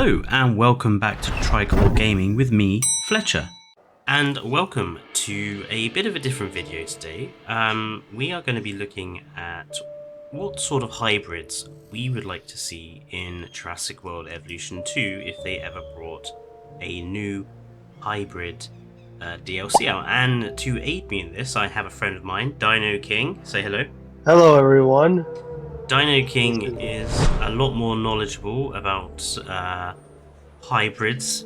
Hello and welcome back to Tricolor Gaming with me, Fletcher. And welcome to a bit of a different video today. We are going to be looking at what sort of hybrids we would like to see in Jurassic World Evolution 2 if they ever brought a new hybrid DLC out. And to aid me in this, I have a friend of mine, Dino King. Say hello. Hello everyone. Dino King is a lot more knowledgeable about hybrids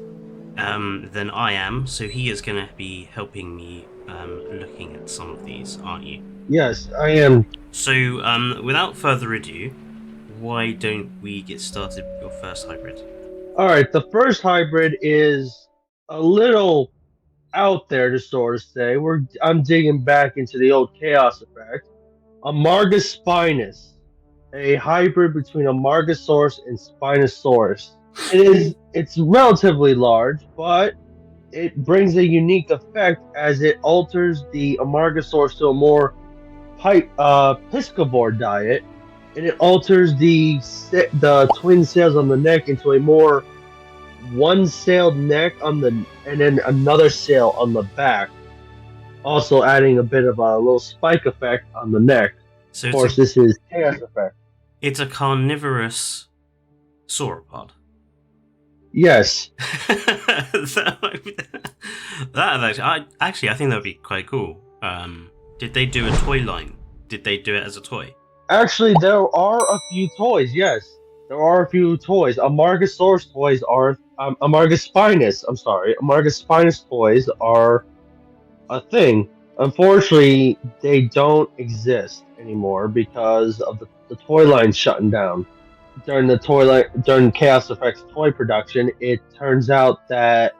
than I am, so he is going to be helping me looking at some of these, aren't you? Yes, I am. So, without further ado, why don't we get started with your first hybrid? Alright, the first hybrid is a little out there to sort of say. I'm digging back into the old chaos effect. A Marga Spinus. A hybrid between a Margasaurus and Spinosaurus. It's relatively large, but it brings a unique effect as it alters the Amargasaurus to a more piscivore diet, and it alters the twin sails on the neck into a more one-sailed neck on the and then another sail on the back, also adding a bit of a little spike effect on the neck. So of course, this is chaos effect. It's a carnivorous sauropod. Yes. I think that would be quite cool. Did they do a toy line? Did they do it as a toy? Actually, there are a few toys. Yes, there are a few toys. Amargasaurus toys are Amargaspinus. I'm sorry, Amargaspinus toys are a thing. Unfortunately, they don't exist anymore because of the toy line shutting down. During Chaos Effects toy production, it turns out that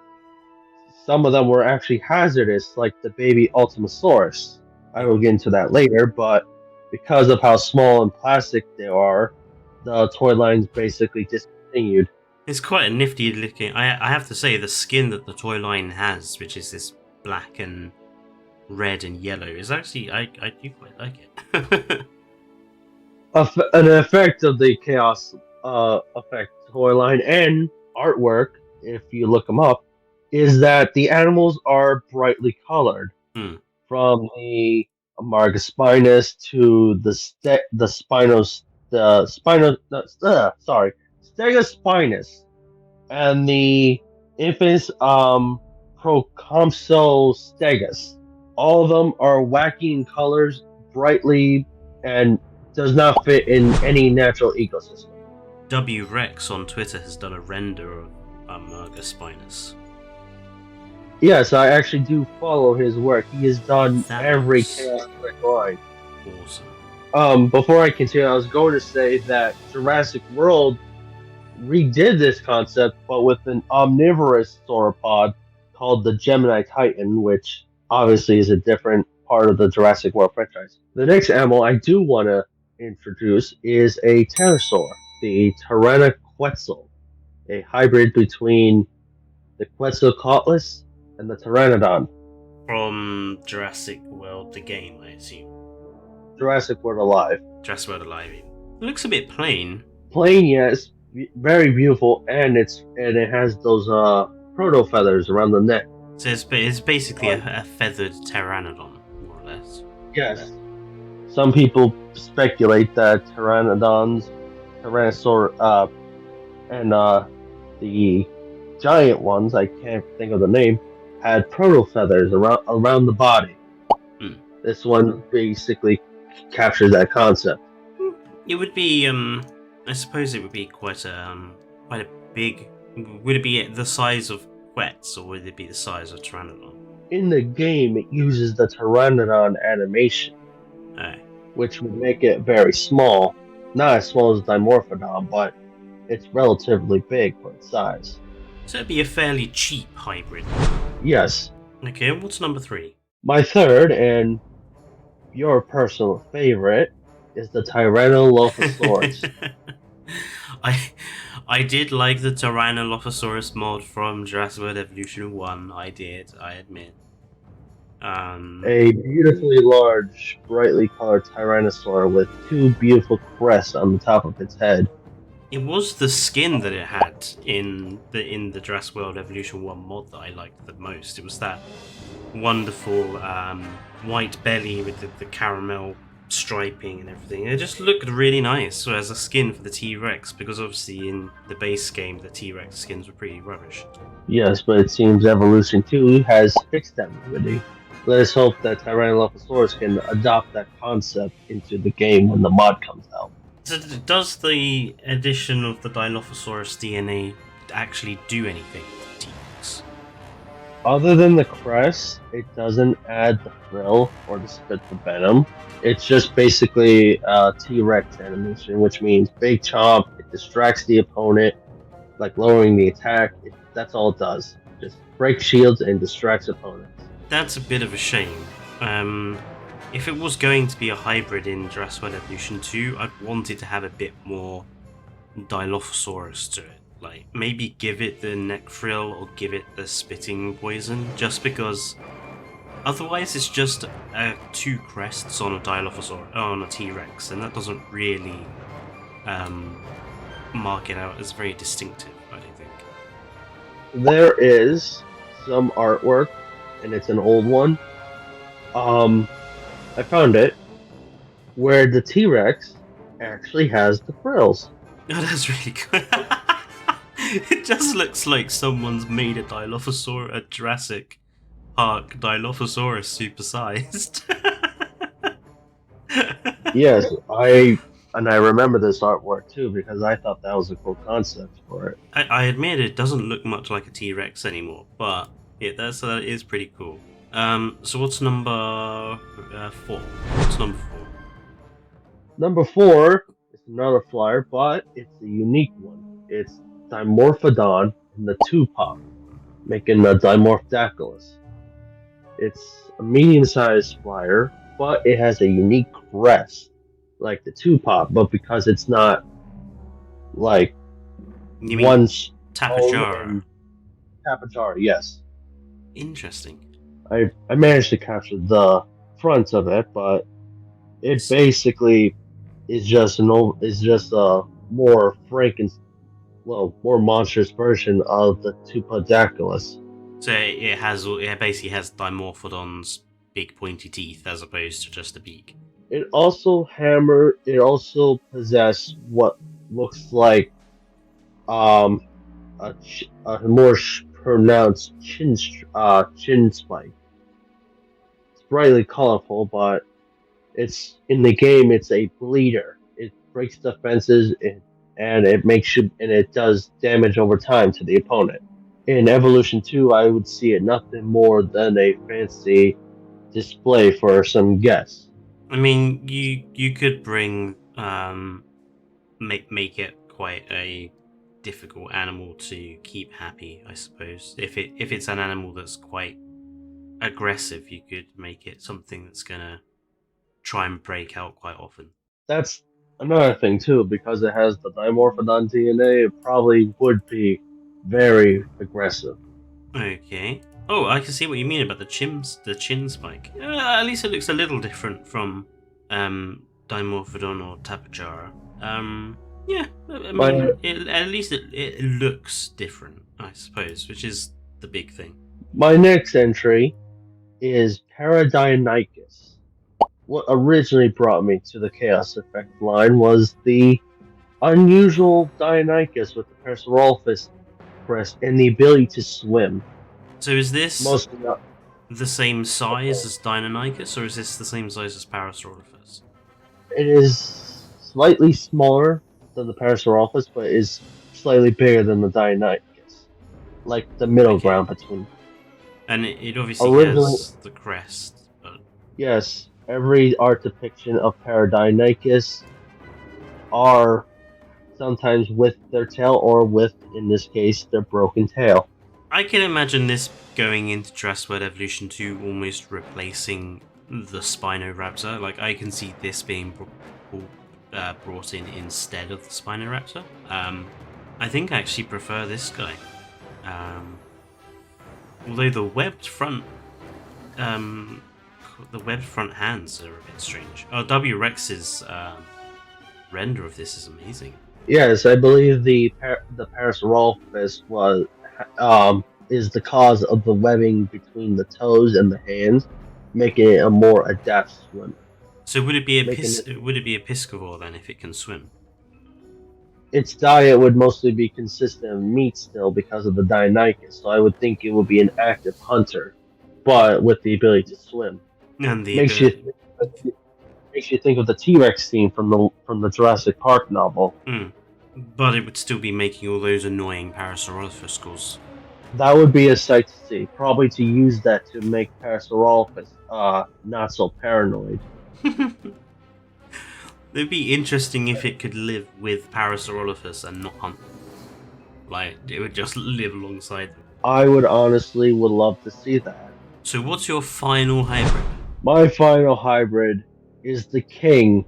some of them were actually hazardous, like the baby Ultimosaurus. I will get into that later, but because of how small and plastic they are, the toy line's basically discontinued. It's quite a nifty looking. I have to say, the skin that the toy line has, which is this black and red and yellow, is actually I do quite like it. An effect of the Chaos Effect toy line and artwork, if you look them up, is that the animals are brightly colored. From the Marga Spinus to the Stegospinus and the infamous Procompsostegus. All of them are wacky in colors, brightly, and does not fit in any natural ecosystem. W.rex on Twitter has done a render of Marga Spinus. Yes, I actually do follow his work. He has done every Chaos Effect line. Awesome. Before I continue, I was going to say that Jurassic World redid this concept, but with an omnivorous sauropod called the Gemini Titan, which obviously is a different part of the Jurassic World franchise. The next animal I do want to introduce is a pterosaur, the Tyrannosaurus, a hybrid between the Quetzalcoatlus and the Pteranodon. From Jurassic World, the game, I assume. Jurassic World Alive. Jurassic World Alive. It looks a bit plain. Plain, yes, very beautiful, and it has those proto feathers around the neck. So it's basically a feathered pteranodon, more or less. Yes. Some people speculate that Tyrannosaur, and the giant ones, I can't think of the name, had proto feathers around the body. This one basically captures that concept. It would be, I suppose it would be quite a big. Would it be the size of Quetz, or would it be the size of Pteranodon? In the game, it uses the Pteranodon animation, which would make it very small. Not as small as Dimorphodon, but it's relatively big for its size. So it'd be a fairly cheap hybrid. Yes. Okay, what's number 3? My third, and your personal favorite, is the Tyrannosaurus. I did like the Tyrannosaurus mod from Jurassic World Evolution 1. I admit. A beautifully large, brightly colored Tyrannosaur with two beautiful crests on the top of its head. It was the skin that it had in the Jurassic World Evolution 1 mod that I liked the most. It was that wonderful white belly with the caramel striping and everything. It just looked really nice as a skin for the T-Rex, because obviously in the base game the T-Rex skins were pretty rubbish. Yes, but it seems Evolution 2 has fixed that remedy. Let us hope that Tyrannosaurus can adopt that concept into the game when the mod comes out. So does the addition of the Dilophosaurus DNA actually do anything to the T-Rex? Other than the crest, it doesn't add the frill or the venom. It's just basically a T-Rex animation, which means big chomp. It distracts the opponent, like lowering the attack. That's all it does. Just breaks shields and distracts opponents. That's a bit of a shame. If it was going to be a hybrid in Jurassic World Evolution 2, I'd want it to have a bit more Dilophosaurus to it. Like, maybe give it the neck frill or give it the spitting poison, just because otherwise it's just two crests on a Dilophosaurus, on a T-Rex, and that doesn't really mark it out as very distinctive, I don't think. There is some artwork, and it's an old one. I found it where the T-Rex actually has the frills. Oh, that's really good. It just looks like someone's made a Dilophosaurus, a Jurassic Park Dilophosaurus supersized. Yes, I remember this artwork too because I thought that was a cool concept for it. I admit it doesn't look much like a T-Rex anymore, but yeah, that is pretty cool. So what's number 4? What's number 4? Number 4 is another flyer, but it's a unique one. It's Dimorphodon and the 2-pop, making the Dimorphodactylus. It's a medium-sized flyer, but it has a unique crest, like the 2-pop, but because it's not like You mean one Tapajara? Tapajara, yes. Interesting. I managed to capture the front of it, but it basically is just a more more monstrous version of the Tupodactylus. So it basically has Dimorphodon's big pointy teeth as opposed to just a beak. It also possesses what looks like a more pronounced chin spike. It's brightly colorful, but it's in the game. It's a bleeder. It breaks defenses and it does damage over time to the opponent. In Evolution 2, I would see it nothing more than a fancy display for some guests. I mean, you could bring make it quite a difficult animal to keep happy, I suppose. If it's an animal that's quite aggressive, you could make it something that's gonna try and break out quite often. That's another thing too, because it has the Dimorphodon DNA. It probably would be very aggressive. Okay. Oh, I can see what you mean about the chin spike. At least it looks a little different from Dimorphodon or Tapajara. Yeah, I mean, at least it looks different, I suppose, which is the big thing. My next entry is Paradigmnicus. What originally brought me to the Chaos Effect line was the unusual Deinonychus with the Parasaurolophus crest and the ability to swim. So is this the same size as Deinonychus, or is this the same size as Parasaurolophus? It is slightly smaller than the Parasaurolophus, but is slightly bigger than the Deinonychus. Like the middle ground between. And it obviously has the crest, but... Yes, every art depiction of Paradigmnicus are sometimes with their tail or with, in this case, their broken tail. I can imagine this going into Jurassic World Evolution 2 almost replacing the Spinoraptor. Like, I can see this being brought in instead of the Spinoraptor. I think I actually prefer this guy. Although the webbed front hands are a bit strange. Oh, W.rex's render of this is amazing. Yes, I believe the Parasaurolophus was is the cause of the webbing between the toes and the hands, making it a more adept swimmer. So would it be Making it a piscivore then if it can swim? its diet would mostly be consistent of meat still because of the Deinonychus, so I would think it would be an active hunter, but with the ability to swim. And the Makes you ability. think, makes you think of the T-Rex scene from the Jurassic Park novel. But it would still be making all those annoying Parasaurolophus calls. That would be a sight to see. Probably to use that to make Parasaurolophus not so paranoid. It'd be interesting if it could live with Parasaurolophus and not hunt them. Like, it would just live alongside them. I would love to see that. So what's your final hybrid? My final hybrid is the king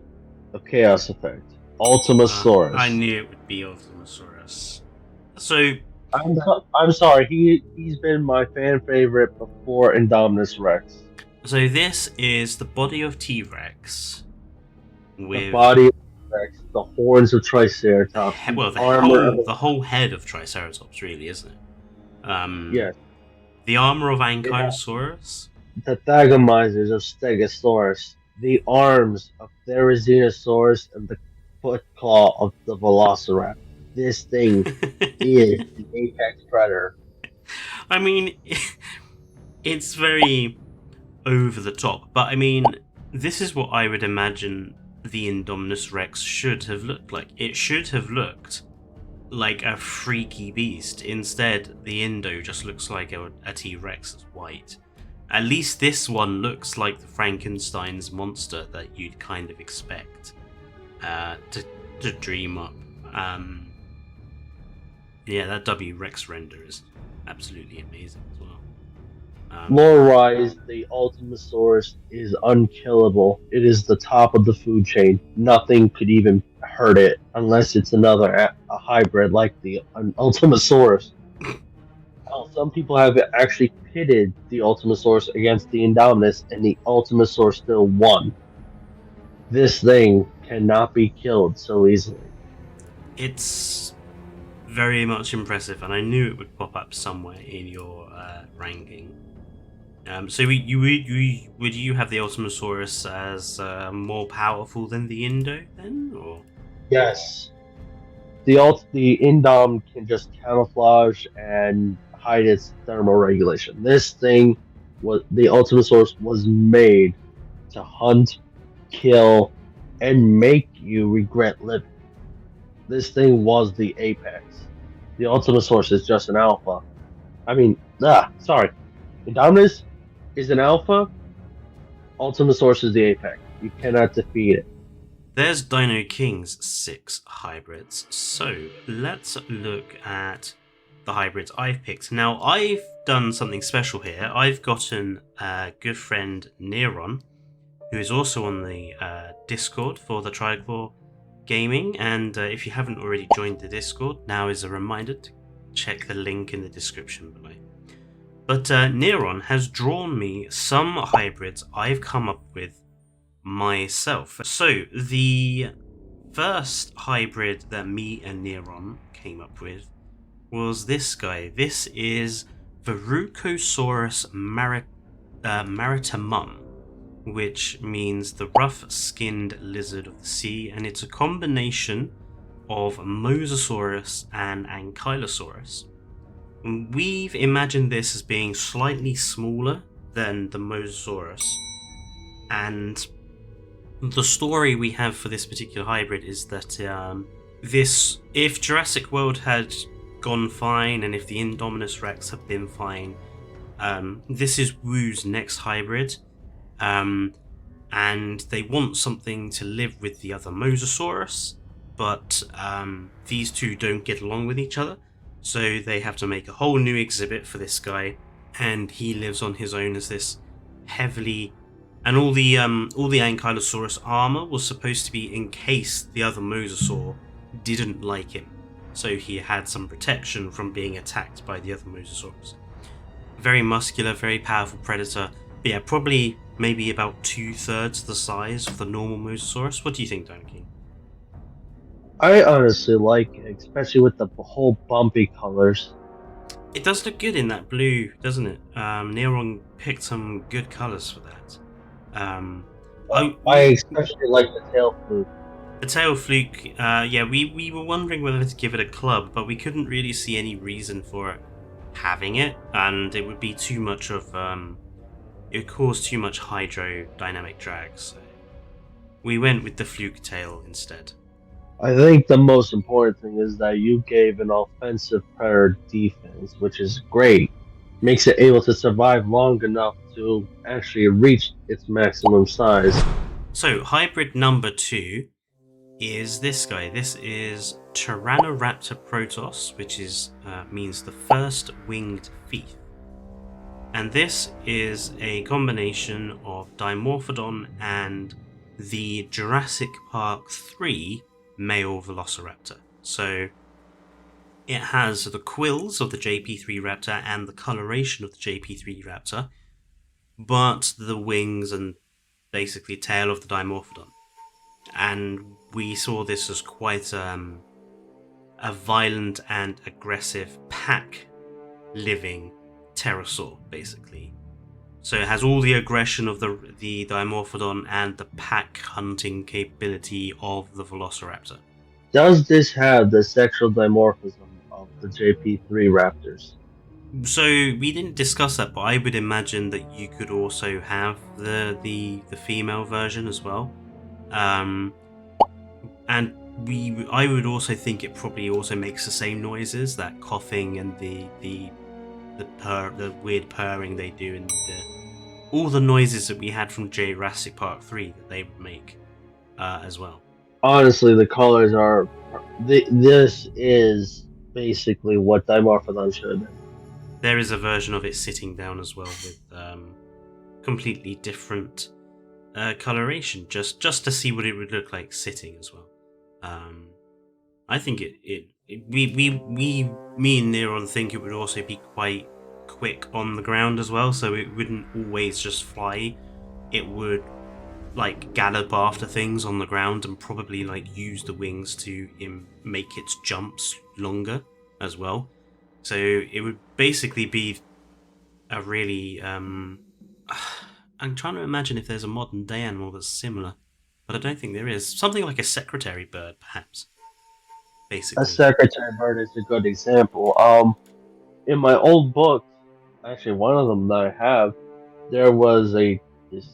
of Chaos Effect, I Ultimosaurus. knew it would be Ultimosaurus. So, I'm sorry, he's been my fan favorite before Indominus Rex. so this is the body of T-Rex The with body of Rex, the horns of Triceratops, well, armor of the whole head of Triceratops, really, isn't it? yes, The armor of it has Ankylosaurus. the thagomizers of Stegosaurus, the arms of Therizinosaurus, and the foot claw of the Velociraptor. This thing is the apex predator. I mean, it's very over the top, but I mean, this is what I would imagine the Indominus Rex should have looked like. It should have looked like a freaky beast. Instead, the Indo just looks like a T-Rex that's white. At least this one looks like the Frankenstein's monster that you'd kind of expect to dream up. Yeah, that W.rex render is absolutely amazing as well. Lore-wise, the Ultimosaurus is unkillable. It is the top of the food chain. Nothing could even hurt it unless it's another a hybrid like the Ultimosaurus. Some people have actually pitted the Ultimosaurus against the Indominus, and the Ultimosaurus still won. This thing cannot be killed so easily. It's very much impressive, and I knew it would pop up somewhere in your ranking. So would you have the Ultimosaurus as more powerful than the Indo then, or? Yes, the Indom can just camouflage and hide its thermal regulation. This thing was the Ultimosaurus was made to hunt, kill, and make you regret living. This thing was the apex. The Ultimosaurus is just an alpha. I mean, sorry. Indominus is an alpha. Ultimosaurus is the apex. You cannot defeat it. There's Dino King's 6 hybrids, so let's look at the hybrids I've picked. Now, I've done something special here. I've gotten a good friend, Neron, who is also on the Discord for the Triclaw Gaming, and if you haven't already joined the Discord, now is a reminder to check the link in the description below. But Neron has drawn me some hybrids I've come up with myself. So the first hybrid that me and Neron came up with was this guy. This is Verrucosaurus maritimum, which means the rough-skinned lizard of the sea, and it's a combination of Mosasaurus and Ankylosaurus. We've imagined this as being slightly smaller than the Mosasaurus, and the story we have for this particular hybrid is that if Jurassic World had gone fine and if the Indominus Rex had been fine, this is Wu's next hybrid, and they want something to live with the other Mosasaurus, but these two don't get along with each other, so they have to make a whole new exhibit for this guy, and he lives on his own as this heavily. And all the Ankylosaurus armor was supposed to be in case the other Mosasaur didn't like him, so he had some protection from being attacked by the other Mosasaurus. Very muscular, very powerful predator. But yeah, probably maybe about 2/3 the size of the normal Mosasaurus. What do you think, Donkey? I honestly like it, especially with the whole bumpy colors. It does look good in that blue, doesn't it? Neuron picked some good colours for that. Um, I I we especially like the tail flute. The tail fluke. Yeah, we were wondering whether to give it a club, but we couldn't really see any reason for it having it, and it would be too much of it would cause too much hydrodynamic drag. So we went with the fluke tail instead. I think the most important thing is that you gave an offensive predator defense, which is great. Makes it able to survive long enough to actually reach its maximum size. So hybrid number 2 is this guy. This is Tyrannoraptor Protoss, which is means the first winged thief. And this is a combination of Dimorphodon and the Jurassic Park 3 male Velociraptor. So it has the quills of the JP3 Raptor and the coloration of the JP3 Raptor, but the wings and basically tail of the Dimorphodon. And we saw this as quite a violent and aggressive pack living pterosaur, basically. So it has all the aggression of the Dimorphodon and the pack hunting capability of the Velociraptor. Does this have the sexual dimorphism of the JP3 Raptors? So we didn't discuss that, but I would imagine that you could also have the female version as well, um, and I would also think it probably also makes the same noises, that coughing and the weird purring they do, and all the noises that we had from Jurassic Park 3 that they would make as well. Honestly, the colors are. This is basically what Dimorphodon should have been. There is a version of it sitting down as well with completely different coloration, just to see what it would look like sitting as well. Um, I think me and Neron think it would also be quite quick on the ground as well, so it wouldn't always just fly. It would like gallop after things on the ground and probably like use the wings to make its jumps longer as well. So it would basically be a really I'm trying to imagine if there's a modern day animal that's similar, but I don't think there is. Something like a secretary bird, perhaps. A Basically, secretary bird is a good example. In my old books, actually one of them that I have, there was a this,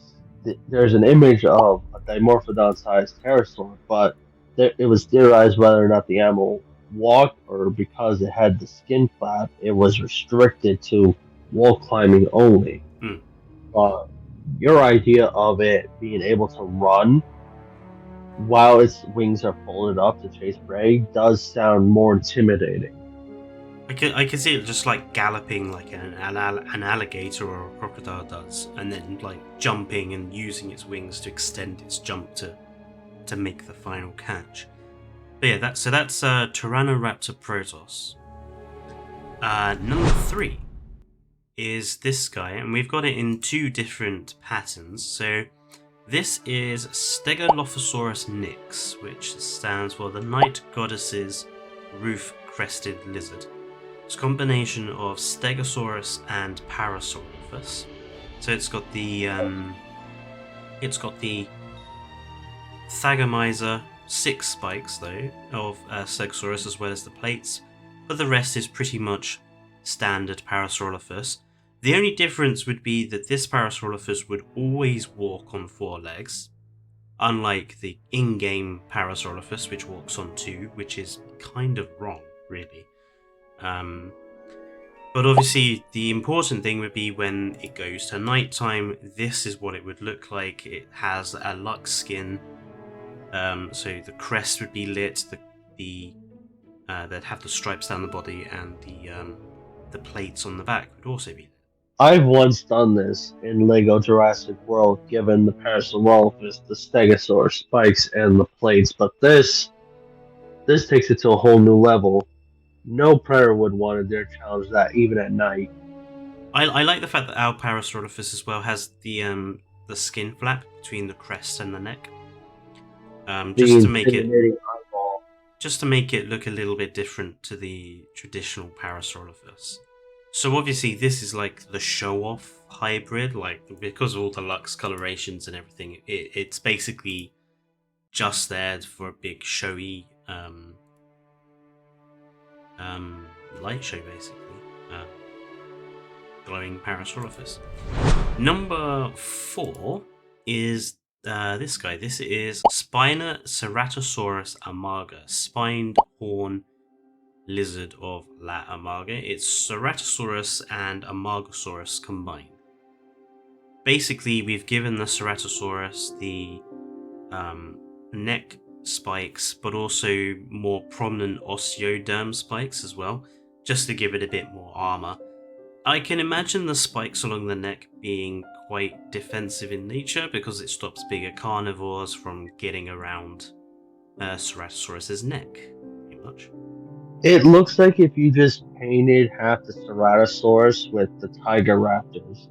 there's an image of a Dimorphodon-sized pterosaur, but it was theorized whether or not the animal walked or because it had the skin flap, it was restricted to wall climbing only. mm. Uh, your idea of it being able to run while its wings are folded up to chase prey does sound more intimidating. I can see it just like galloping like an alligator or a crocodile does, and then like jumping and using its wings to extend its jump to make the final catch. But yeah, that's Tyrannoraptor Protoss. Number 3 is this guy, and we've got it in 2 different patterns. So this is Stegosaurus Nyx, which stands for the Night Goddess's Roof-Crested Lizard. It's a combination of Stegosaurus and Parasaurolophus. So it's got the Thagomizer 6 spikes though of Stegosaurus as well as the plates, but the rest is pretty much standard Parasaurolophus. The only difference would be that this Parasaurolophus would always walk on 4 legs, unlike the in-game Parasaurolophus, which walks on 2, which is kind of wrong, really. But obviously, the important thing would be when it goes to nighttime, this is what it would look like. It has a lux skin, so the crest would be lit, they'd have the stripes down the body, and the plates on the back would also be lit. I've once done this in Lego Jurassic World, given the Parasaurolophus, the Stegosaurus spikes, and the plates, but this takes it to a whole new level. No predator would want to dare challenge that, even at night. I like the fact that our Parasaurolophus as well has the skin flap between the crest and the neck, The just to make it intimidating eyeball. just to make it look a little bit different to the traditional Parasaurolophus. So obviously this is like the show-off hybrid, like because of all the Lux colorations and everything. It's basically just there for a big showy light show, basically. Glowing Parasaurolophus. Number 4 is this guy. This is Spina ceratosaurus amarga, spined horn lizard of La Amarga. It's Ceratosaurus and Amargasaurus combined. Basically, we've given the Ceratosaurus the neck spikes, but also more prominent osteoderm spikes as well, just to give it a bit more armor. I can imagine the spikes along the neck being quite defensive in nature because it stops bigger carnivores from getting around Ceratosaurus's neck, pretty much. It looks like if you just painted half the Ceratosaurus with the tiger raptors.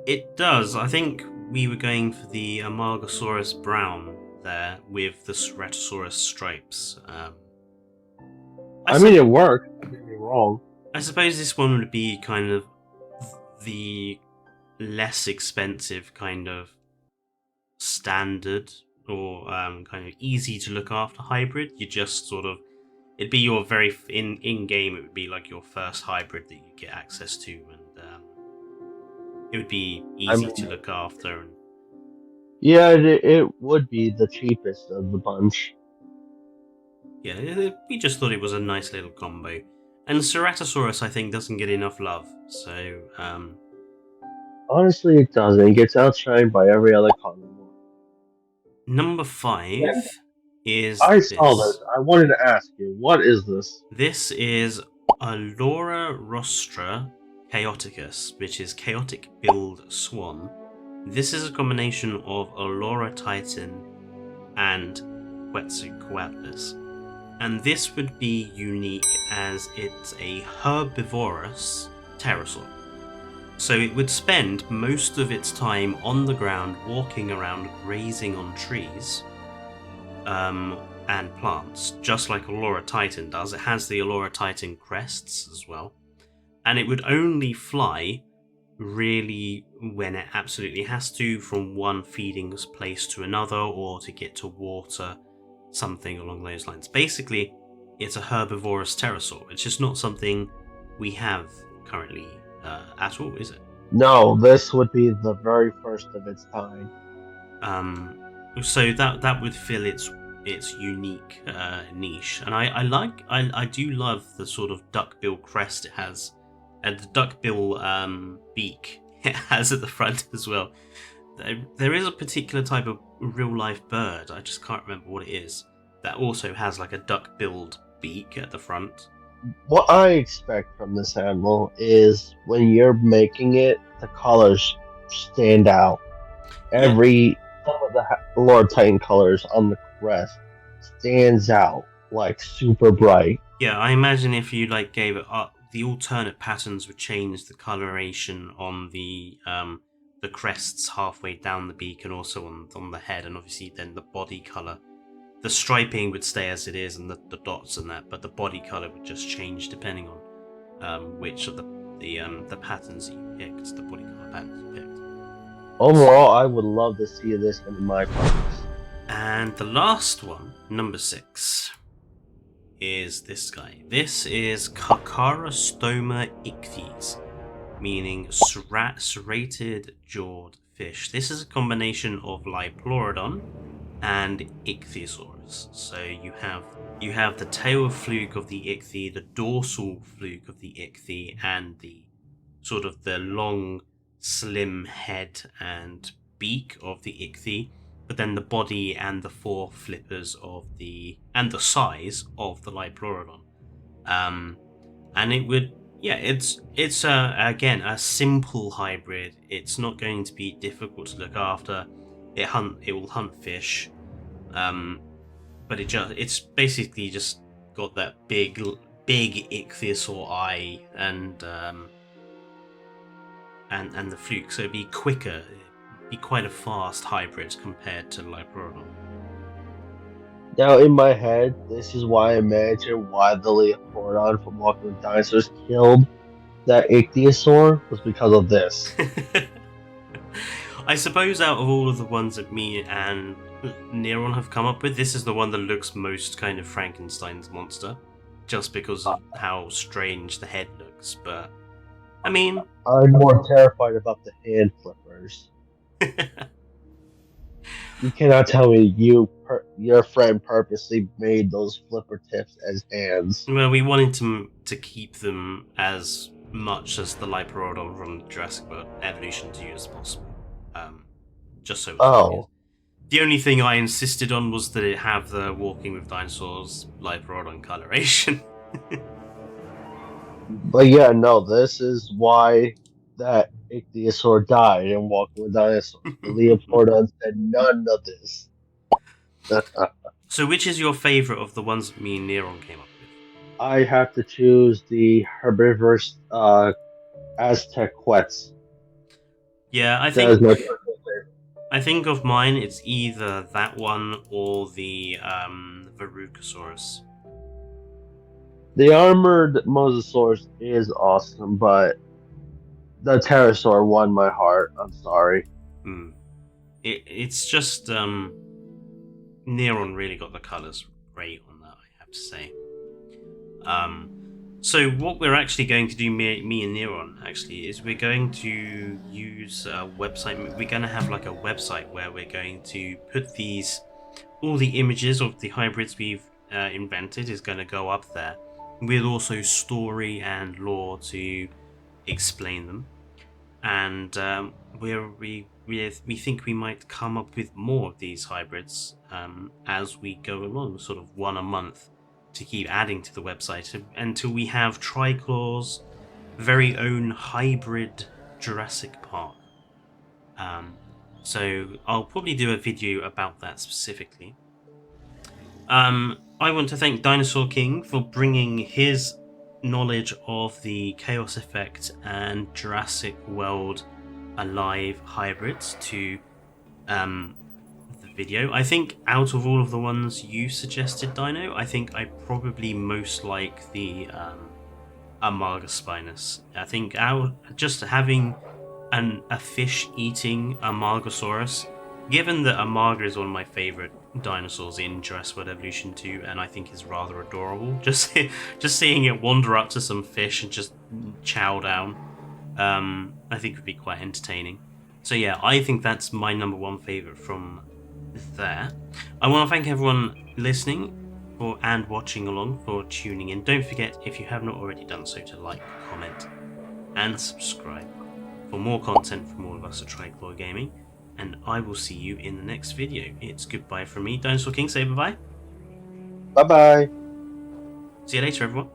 It does. I think we were going for the Amargasaurus brown there with the Ceratosaurus stripes. I mean, it worked. Don't get me wrong. I suppose this one would be kind of the less expensive kind of standard or kind of easy to look after hybrid. You just sort of, it'd be your very in game. It would be like your first hybrid that you get access to, and it would be easy to look after. And yeah, it would be the cheapest of the bunch. yeah, we just thought it was a nice little combo. And Ceratosaurus, I think, doesn't get enough love. So, honestly, it doesn't. It gets outshined by every other carnivore. Number 5 is I saw this. I wanted to ask you, what is this? This is Allura rostra chaoticus, which is chaotic billed swan. This is a combination of Allura titan and Quetzalcoatlus. And this would be unique as it's a herbivorous pterosaur. So it would spend most of its time on the ground, walking around, grazing on trees and plants, just like Allura titan does. It has the Allura titan crests as well. And it would only fly really when it absolutely has to, from one feeding place to another, or to get to water, something along those lines. Basically, it's a herbivorous pterosaur. It's just not something we have currently at all, is it? No, this would be the very first of its kind. So that would fill its unique niche, and I do love the sort of duckbill crest it has, and the duckbill beak it has at the front as well. There is a particular type of real life bird, I just can't remember what it is, that also has like a duck-billed beak at the front. What I expect from this animal is when you're making it, the colors stand out. Some of the Lord Titan colors on the crest stands out like super bright. Yeah, I imagine if you like gave it up, the alternate patterns would change the coloration on the crests halfway down the beak and also on the head, and obviously then the body color. The striping would stay as it is and the dots and that, but the body color would just change depending on which of the patterns you picked, the body color patterns you picked. Overall, I would love to see this in my products. And the last one, number 6, is this guy. This is Carcara stoma ichthy, meaning serrated jawed fish. This is a combination of Liplorodon and ichthyosaurus. So you have the tail fluke of the ichthy, the dorsal fluke of the ichthy, and the sort of the long, slim head and beak of the ichthy, but then the body and the four flippers and the size of the Liplorodon. And it would, yeah, it's again a simple hybrid. It's not going to be difficult to look after. It will hunt fish, but it's basically just got that big ichthyosaur eye and the fluke, so it'd be quicker. It'd be quite a fast hybrid compared to Liplorodon. Now, in my head, this is why I imagine why the Leopardon from Walking with Dinosaurs killed that ichthyosaur was because of this. I suppose out of all of the ones that me and Neron have come up with, this is the one that looks most kind of Frankenstein's monster, just because of how strange the head looks. But I mean, I'm more terrified about the hand flippers. You cannot tell me your friend purposely made those flipper tips as hands. well, we wanted to keep them as much as the Liperodon from Jurassic World Evolution 2 as possible, just so it's obvious. Oh, The only thing I insisted on was that it have the Walking with Dinosaurs Liperodon coloration. but yeah, no, this is why that ichthyosaur died in Walking with Dinosaurs. The Leopardon said none of this. So, which is your favourite of the ones that me and Neron came up with? I have to choose the herbivorous Aztec quetz. Yeah, That is my personal favorite. I think of mine. It's either that one or the Verrucosaurus. The armored mosasaurus is awesome, but the pterosaur won my heart. I'm sorry. Hmm. It's just Neron really got the colours great on that, I have to say. Um, so what we're actually going to do, me and Neron, actually, is we're going to use a website. We're going to have like a website where we're going to put all the images of the hybrids we've invented is going to go up there, with also story and lore to explain them. And we think we might come up with more of these hybrids as we go along, sort of one a month, to keep adding to the website until we have Triclaw's very own hybrid Jurassic Park. So I'll probably do a video about that specifically. I want to thank Dinosaur King for bringing his knowledge of the Chaos Effect and Jurassic World Alive hybrids to the video. I think out of all of the ones you suggested, Dino, I think I probably most like the Marga Spinus. I think just having a fish eating a Margosaurus, given that a Marga is one of my favourite dinosaurs in Jurassic World Evolution 2, and I think is rather adorable. Just seeing it wander up to some fish and just chow down, I think would be quite entertaining. So yeah, I think that's my number one favourite from there. I want to thank everyone listening and watching along for tuning in. Don't forget, if you have not already done so, to like, comment, and subscribe for more content from all of us at Triclaw Gaming. And I will see you in the next video. It's goodbye from me, Dinosaur King. Say bye-bye. Bye bye. See you later, everyone.